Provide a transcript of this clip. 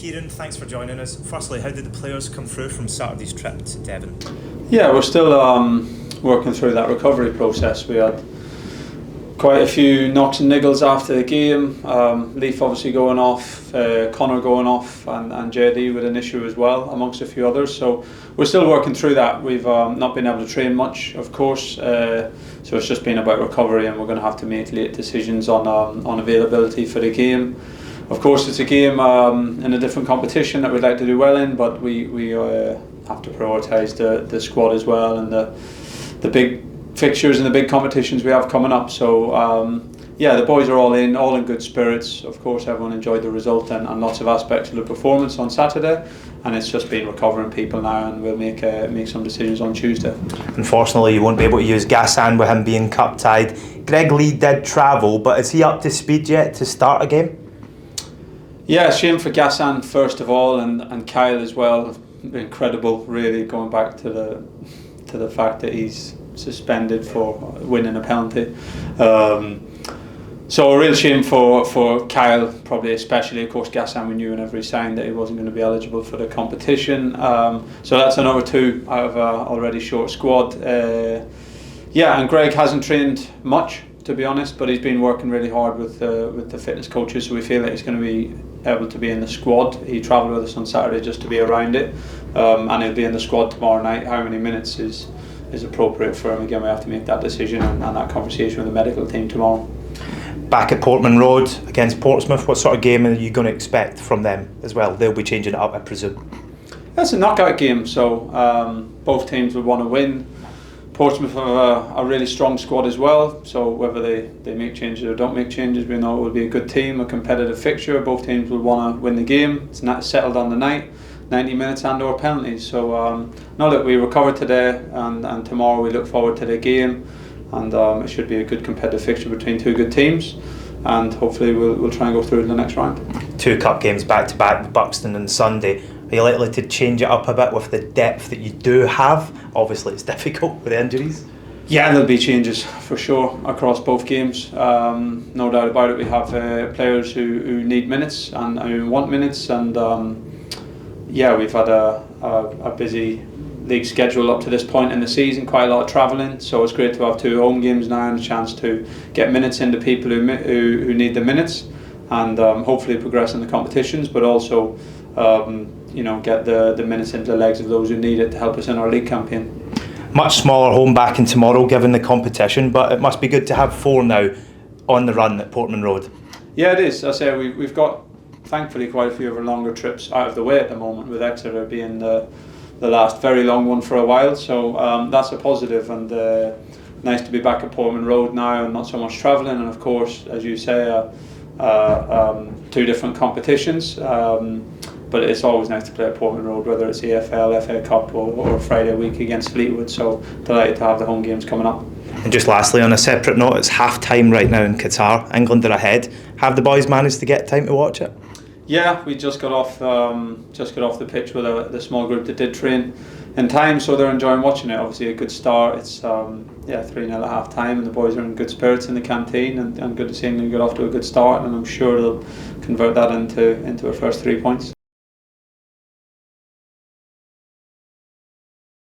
Kieran, thanks for joining us. Firstly, how did the players come through from Saturday's trip to Devon? Yeah, we're still working through that recovery process. We had quite a few knocks and niggles after the game. Leaf obviously going off, Connor going off, and JD with an issue as well, amongst a few others. So we're still working through that. We've not been able to train much, of course. So it's just been about recovery, and we're going to have to make late decisions on availability for the game. Of course, it's a game in a different competition that we'd like to do well in, but we have to prioritise the squad as well, and the big fixtures and the big competitions we have coming up. So yeah, the boys are all in good spirits. Of course, everyone enjoyed the result and lots of aspects of the performance on Saturday, and it's just been recovering people now, and we'll make some decisions on Tuesday. Unfortunately, you won't be able to use Gassan with him being cup tied. Greg Lee did travel, but is he up to speed yet to start a game? Yeah, shame for Gassan first of all, and Kyle as well. Incredible, really, going back to the fact that he's suspended for winning a penalty. So a real shame for Kyle, probably especially. Of course, Gassan, we knew in every sign that he wasn't going to be eligible for the competition. So that's another two out of a already short squad. Yeah, and Greg hasn't trained much, to be honest, but he's been working really hard with the fitness coaches, so we feel that he's going to be able to be in the squad. He travelled with us on Saturday just to be around it, and he'll be in the squad tomorrow night. How many minutes is appropriate for him? Again, we have to make that decision and that conversation with the medical team tomorrow. Back at Portman Road against Portsmouth, what sort of game are you going to expect from them as well? They'll be changing it up, I presume. That's a knockout game, so both teams will want to win. Portsmouth have a really strong squad as well, so whether they make changes or don't make changes, we know it will be a good team, a competitive fixture. Both teams will want to win the game. It's not settled on the night, 90 minutes and or penalties. So now that we recovered today, and tomorrow we look forward to the game, and it should be a good competitive fixture between two good teams, and hopefully we'll try and go through to the next round. Two cup games back to back with Buxton on Sunday. Are you likely to change it up a bit with the depth that you do have? Obviously it's difficult with the injuries. Yeah, there'll be changes for sure across both games. No doubt about it. We have players who need minutes and who want minutes, and yeah, we've had a busy league schedule up to this point in the season, quite a lot of travelling, so it's great to have two home games now and a chance to get minutes into people who need the minutes, and hopefully progress in the competitions, but also get the minutes into the legs of those who need it to help us in our league campaign. Much smaller home backing tomorrow given the competition, but it must be good to have four now on the run at Portman Road. Yeah, it is. I say we've got thankfully quite a few of our longer trips out of the way at the moment, with Exeter being the last very long one for a while, so that's a positive, and nice to be back at Portman Road now and not so much travelling, and of course, as you say, two different competitions. But it's always nice to play at Portman Road, whether it's EFL, FA Cup or Friday week against Fleetwood, so delighted to have the home games coming up. And just lastly, on a separate note, it's half time right now in Qatar. England are ahead. Have the boys managed to get time to watch it? Yeah, we just got off the pitch with the small group that did train in time, so they're enjoying watching it. Obviously a good start. It's 3-0 at half time, and the boys are in good spirits in the canteen, and good to see them get off to a good start, and I'm sure they'll convert that into our first 3 points.